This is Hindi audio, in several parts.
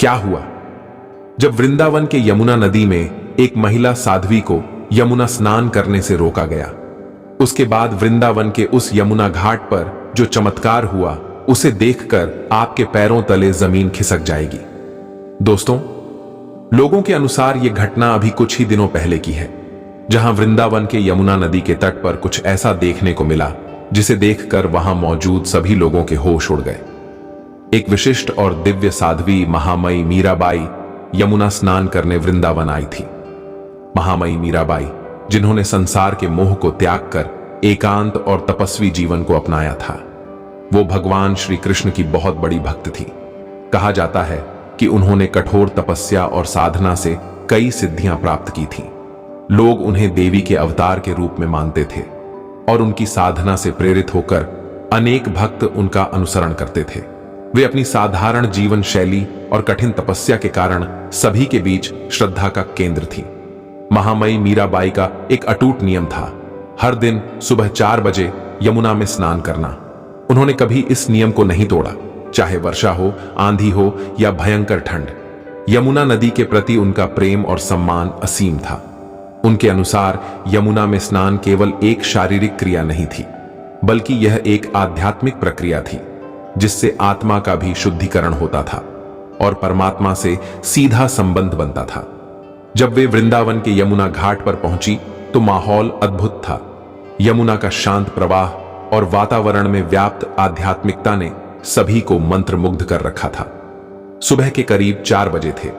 क्या हुआ? जब वृंदावन के यमुना नदी में एक महिला साध्वी को यमुना स्नान करने से रोका गया, उसके बाद वृंदावन के उस यमुना घाट पर जो चमत्कार हुआ, उसे देखकर आपके पैरों तले जमीन खिसक जाएगी। दोस्तों, लोगों के अनुसार यह घटना अभी कुछ ही दिनों पहले की है, जहां वृंदावन के यमुना नदी के तट पर कुछ ऐसा देखने को मिला जिसे देखकर वहां मौजूद सभी लोगों के होश उड़ गए। एक विशिष्ट और दिव्य साध्वी महामयी मीराबाई यमुना स्नान करने वृंदावन आई थी। महामयी मीराबाई, जिन्होंने संसार के मोह को त्याग कर एकांत और तपस्वी जीवन को अपनाया था, वो भगवान श्री कृष्ण की बहुत बड़ी भक्त थी। कहा जाता है कि उन्होंने कठोर तपस्या और साधना से कई सिद्धियां प्राप्त की थीं। लोग उन्हें देवी के अवतार के रूप में मानते थे और उनकी साधना से प्रेरित होकर अनेक भक्त उनका अनुसरण करते थे। वे अपनी साधारण जीवन शैली और कठिन तपस्या के कारण सभी के बीच श्रद्धा का केंद्र थी। महामयी मीराबाई का एक अटूट नियम था, हर दिन सुबह 4 बजे यमुना में स्नान करना। उन्होंने कभी इस नियम को नहीं तोड़ा, चाहे वर्षा हो, आंधी हो या भयंकर ठंड। यमुना नदी के प्रति उनका प्रेम और सम्मान असीम था। उनके अनुसार यमुना में स्नान केवल एक शारीरिक क्रिया नहीं थी, बल्कि यह एक आध्यात्मिक प्रक्रिया थी, जिससे आत्मा का भी शुद्धिकरण होता था और परमात्मा से सीधा संबंध बनता था। जब वे वृंदावन के यमुना घाट पर पहुंची तो माहौल अद्भुत था। यमुना का शांत प्रवाह और वातावरण में व्याप्त आध्यात्मिकता ने सभी को मंत्रमुग्ध कर रखा था। सुबह के करीब 4 बजे थे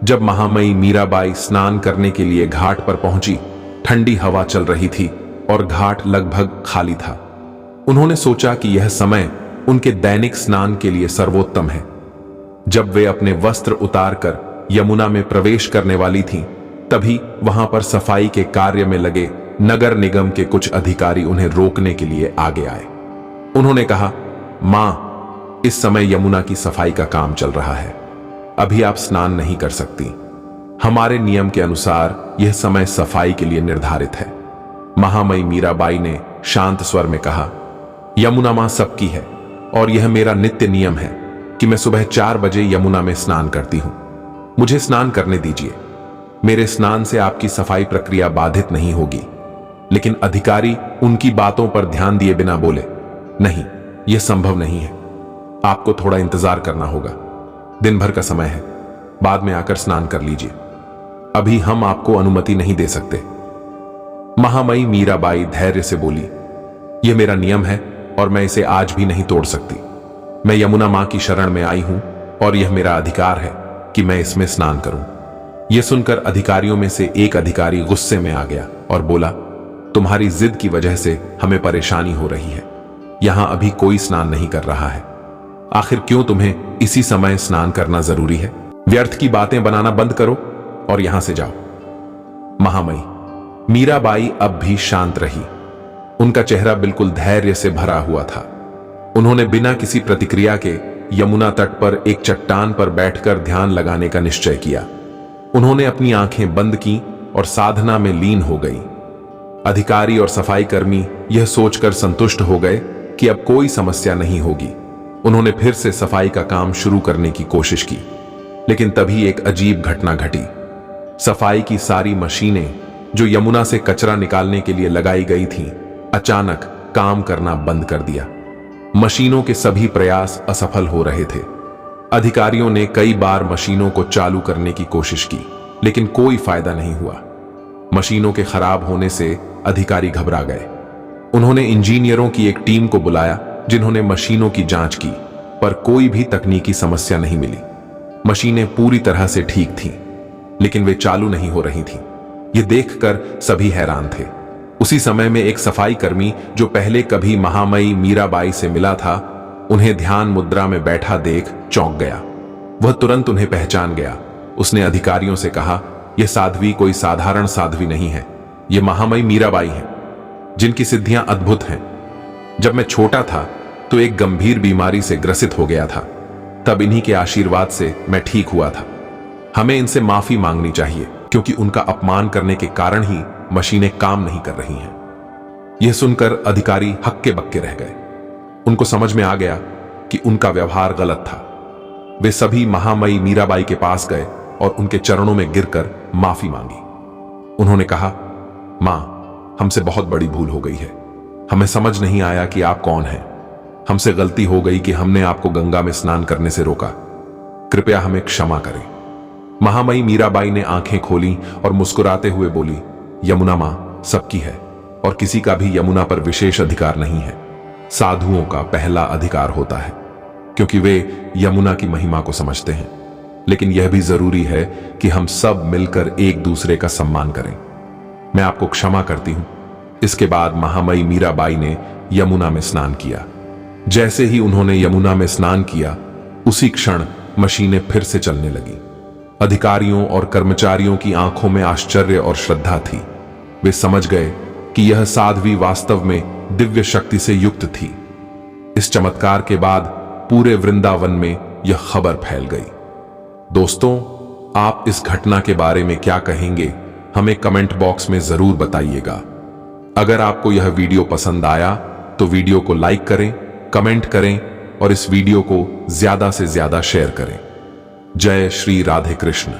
जब महामयी मीराबाई स्नान करने के लिए घाट पर पहुंची। ठंडी हवा चल रही थी और घाट लगभग खाली था। उन्होंने सोचा कि यह समय उनके दैनिक स्नान के लिए सर्वोत्तम है। जब वे अपने वस्त्र उतारकर यमुना में प्रवेश करने वाली थीं, तभी वहां पर सफाई के कार्य में लगे नगर निगम के कुछ अधिकारी उन्हें रोकने के लिए आगे आए। उन्होंने कहा, मां, इस समय यमुना की सफाई का काम चल रहा है, अभी आप स्नान नहीं कर सकती। हमारे नियम के अनुसार यह समय सफाई के लिए निर्धारित है। महामयी मीराबाई ने शांत स्वर में कहा, यमुना मां सबकी है और यह मेरा नित्य नियम है कि मैं सुबह 4 बजे यमुना में स्नान करती हूं। मुझे स्नान करने दीजिए। मेरे स्नान से आपकी सफाई प्रक्रिया बाधित नहीं होगी। लेकिन अधिकारी उनकी बातों पर ध्यान दिए बिना बोले, नहीं, यह संभव नहीं है, आपको थोड़ा इंतजार करना होगा। दिन भर का समय है, बाद में आकर स्नान कर लीजिए, अभी हम आपको अनुमति नहीं दे सकते। महामयी मीराबाई धैर्य से बोली, यह मेरा नियम है और मैं इसे आज भी नहीं तोड़ सकती। मैं यमुना मां की शरण में आई हूं और यह मेरा अधिकार है कि मैं इसमें स्नान करूं। यह सुनकर अधिकारियों में से एक अधिकारी गुस्से में आ गया और बोला, तुम्हारी जिद की वजह से हमें परेशानी हो रही है। यहां अभी कोई स्नान नहीं कर रहा है। आखिर क्यों तुम्हें इसी समय स्नान करना जरूरी है? व्यर्थ की बातें बनाना बंद करो और यहां से जाओ। महामयी मीराबाई अब भी शांत रही। उनका चेहरा बिल्कुल धैर्य से भरा हुआ था। उन्होंने बिना किसी प्रतिक्रिया के यमुना तट पर एक चट्टान पर बैठकर ध्यान लगाने का निश्चय किया। उन्होंने अपनी आंखें बंद की और साधना में लीन हो गई। अधिकारी और सफाई कर्मी यह सोचकर संतुष्ट हो गए कि अब कोई समस्या नहीं होगी। उन्होंने फिर से सफाई का काम शुरू करने की कोशिश की, लेकिन तभी एक अजीब घटना घटी। सफाई की सारी मशीनें जो यमुना से कचरा निकालने के लिए लगाई गई थीं, अचानक काम करना बंद कर दिया। मशीनों के सभी प्रयास असफल हो रहे थे। अधिकारियों ने कई बार मशीनों को चालू करने की कोशिश की, लेकिन कोई फायदा नहीं हुआ। मशीनों के खराब होने से अधिकारी घबरा गए। उन्होंने इंजीनियरों की एक टीम को बुलाया, जिन्होंने मशीनों की जांच की, पर कोई भी तकनीकी समस्या नहीं मिली। मशीनें पूरी तरह से ठीक थीं, लेकिन वे चालू नहीं हो रही थीं। यह देखकर सभी हैरान थे। उसी समय में एक सफाई कर्मी जो पहले कभी महामयी मीराबाई से मिला था, उन्हें ध्यान मुद्रा में बैठा देख चौंक गया। वह तुरंत उन्हें पहचान गया। उसने अधिकारियों से कहा, यह साध्वी कोई साधारण साध्वी नहीं है, यह महामयी मीराबाई है, जिनकी सिद्धियां अद्भुत हैं। जब मैं छोटा था तो एक गंभीर बीमारी से ग्रसित हो गया था, तब इन्हीं के आशीर्वाद से मैं ठीक हुआ था। हमें इनसे माफी मांगनी चाहिए, क्योंकि उनका अपमान करने के कारण ही मशीनें काम नहीं कर रही हैं। यह सुनकर अधिकारी हक्के बक्के रह गए। उनको समझ में आ गया कि उनका व्यवहार गलत था। वे सभी महामयी मीराबाई के पास गए और उनके चरणों में गिरकर माफी मांगी। उन्होंने कहा, मां, हमसे बहुत बड़ी भूल हो गई है। हमें समझ नहीं आया कि आप कौन हैं। हमसे गलती हो गई कि हमने आपको गंगा में स्नान करने से रोका। कृपया हमें क्षमा करें। महामयी मीराबाई ने आंखें खोली और मुस्कुराते हुए बोली, यमुना मां सबकी है और किसी का भी यमुना पर विशेष अधिकार नहीं है। साधुओं का पहला अधिकार होता है, क्योंकि वे यमुना की महिमा को समझते हैं। लेकिन यह भी जरूरी है कि हम सब मिलकर एक दूसरे का सम्मान करें। मैं आपको क्षमा करती हूं। इसके बाद महामयी मीराबाई ने यमुना में स्नान किया। जैसे ही उन्होंने यमुना में स्नान किया, उसी क्षण मशीनें फिर से चलने लगी। अधिकारियों और कर्मचारियों की आंखों में आश्चर्य और श्रद्धा थी। वे समझ गए कि यह साध्वी वास्तव में दिव्य शक्ति से युक्त थी। इस चमत्कार के बाद पूरे वृंदावन में यह खबर फैल गई। दोस्तों, आप इस घटना के बारे में क्या कहेंगे, हमें कमेंट बॉक्स में जरूर बताइएगा। अगर आपको यह वीडियो पसंद आया तो वीडियो को लाइक करें, कमेंट करें और इस वीडियो को ज्यादा से ज्यादा शेयर करें। जय श्री राधे कृष्ण।